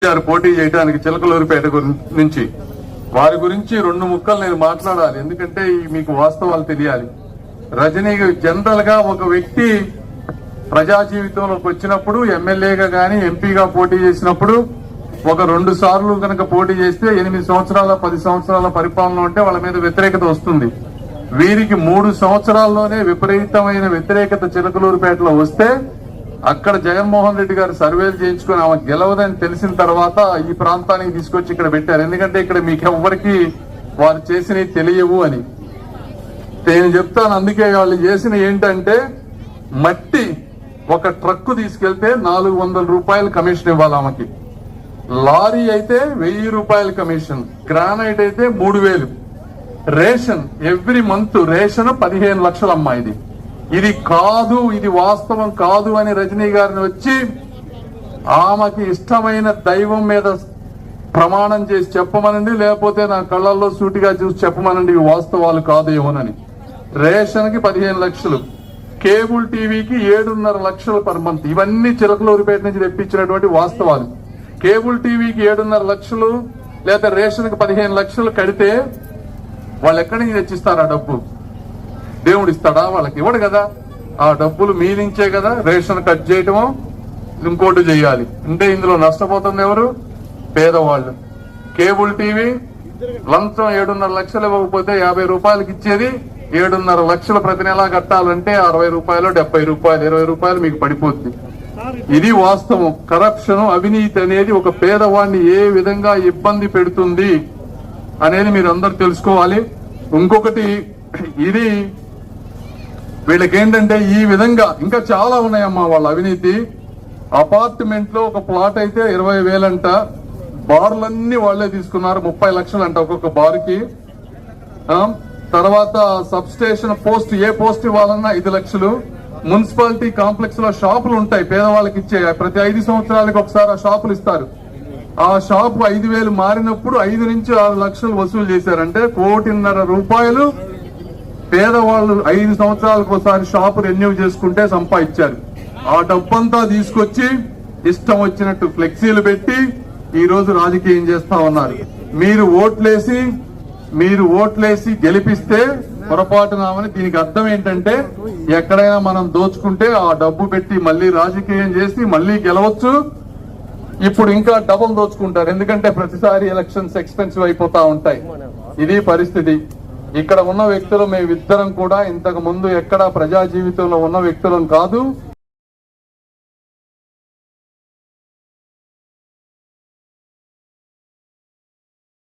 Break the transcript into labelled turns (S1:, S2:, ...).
S1: పోటీ చేయడానికి చిలకలూరిపేట నుంచి వారి గురించి 2 ముక్కలు నేను మాట్లాడాలి. ఎందుకంటే మీకు వాస్తవాలు తెలియాలి. రజనీ జనరల్ గా ఒక వ్యక్తి ప్రజా జీవితంలోకి వచ్చినప్పుడు ఎమ్మెల్యేగా గాని ఎంపీగా పోటీ చేసినప్పుడు ఒక 2 సార్లు కనుక పోటీ చేస్తే 8 సంవత్సరాల 10 సంవత్సరాల పరిపాలన ఉంటే వాళ్ళ మీద వ్యతిరేకత వస్తుంది. వీరికి 3 సంవత్సరాల్లోనే విపరీతమైన వ్యతిరేకత చిలకలూరిపేటలో వస్తే అక్కడ జగన్మోహన్ రెడ్డి గారు సర్వేలు చేయించుకుని ఆమె గెలవదని తెలిసిన తర్వాత ఈ ప్రాంతానికి తీసుకొచ్చి ఇక్కడ పెట్టారు. ఎందుకంటే ఇక్కడ మీకు ఎవ్వరికి వారు చేసినవి తెలియవు అని నేను చెప్తాను. అందుకే వాళ్ళు చేసిన ఏంటంటే మట్టి ఒక ట్రక్కు తీసుకెళ్తే 400 రూపాయలు కమిషన్ ఇవ్వాలి ఆమెకి. లారీ అయితే 1000 రూపాయల కమిషన్, గ్రానైట్ అయితే 3000. రేషన్ ఎవ్రీ మంత్ రేషన్ 15 లక్షలు అమ్మా. ఇది కాదు, ఇది వాస్తవం కాదు అని రజనీ గారిని వచ్చి ఆమెకి ఇష్టమైన దైవం మీద ప్రమాణం చేసి చెప్పమనండి, లేకపోతే నా కళ్ళల్లో సూటిగా చూసి చెప్పమనండి ఇవి వాస్తవాలు కాదు ఏమోనని. రేషన్ కి 15 లక్షలు, కేబుల్ టీవీకి 7.5 లక్షలు పర్ మంత్. ఇవన్నీ చిలకలూరిపేట నుంచి తెప్పించినటువంటి వాస్తవాలు. కేబుల్ టీవీకి 7.5 లక్షలు లేదా రేషన్ కి 15 లక్షలు కడితే వాళ్ళు ఎక్కడి నుంచి తెచ్చిస్తారు ఆ డబ్బు? దేవుడు ఇస్తాడా? వాళ్ళకి ఇవ్వడు కదా. ఆ డబ్బులు మీ నుంచే కదా రేషన్ కట్ చేయటమో ఇంకోటి చేయాలి. అంటే ఇందులో నష్టపోతుంది ఎవరు? పేదవాళ్ళు. కేబుల్ టీవీ లంచం 7.5 లక్షలు ఇవ్వకపోతే 50 రూపాయలకి ఇచ్చేది 7.5 లక్షలు ప్రతి నెలా కట్టాలంటే 60 రూపాయలు 70 రూపాయలు 20 రూపాయలు మీకు పడిపోతుంది. ఇది వాస్తవం. కరప్షన్, అవినీతి అనేది ఒక పేదవాడిని ఏ విధంగా ఇబ్బంది పెడుతుంది అనేది మీరు అందరూ తెలుసుకోవాలి. ఇంకొకటి, ఇది వీళ్ళకేంటంటే ఈ విధంగా ఇంకా చాలా ఉన్నాయమ్మా వాళ్ళ అవినీతి. అపార్ట్మెంట్ లో ఒక ప్లాట్ అయితే 20,000 అంట. బార్లన్నీ వాళ్లే తీసుకున్నారు, 30 లక్షలు అంట ఒక్కొక్క బార్కి. తర్వాత సబ్ స్టేషన్ పోస్ట్, ఏ పోస్ట్ ఇవ్వాలన్నా 5 లక్షలు. మున్సిపాలిటీ కాంప్లెక్స్ లో షాపులు ఉంటాయి పేదవాళ్ళకి ఇచ్చే, ప్రతి 5 సంవత్సరాలకు ఒకసారి ఆ షాపులు ఇస్తారు. ఆ షాపు 5,000 మారినప్పుడు 5 నుంచి 6 లక్షలు వసూలు చేశారంటే 1,50,00,000 రూపాయలు పేదవాళ్ళు 5 సంవత్సరాలకు ఒకసారి షాపు రెన్యూ చేసుకుంటే సంపాదించారు. ఆ డబ్బంతా తీసుకొచ్చి ఇష్టం వచ్చినట్టు ఫ్లెక్సీలు పెట్టి ఈ రోజు రాజకీయం చేస్తా ఉన్నారు. మీరు ఓట్లేసి గెలిపిస్తే పొరపాటునామని. దీనికి అర్థం ఏంటంటే ఎక్కడైనా మనం దోచుకుంటే ఆ డబ్బు పెట్టి మళ్ళీ రాజకీయం చేసి మళ్ళీ గెలవచ్చు. ఇప్పుడు ఇంకా డబుల్ దోచుకుంటారు, ఎందుకంటే ప్రతిసారి ఎలక్షన్స్ ఎక్స్పెన్సివ్ అయిపోతా ఉంటాయి. ఇది పరిస్థితి. ఇక్కడ ఉన్న వ్యక్తులు మేమిద్దరం కూడా ఇంతకు ముందు ఎక్కడ ప్రజా జీవితంలో ఉన్న వ్యక్తులం కాదు.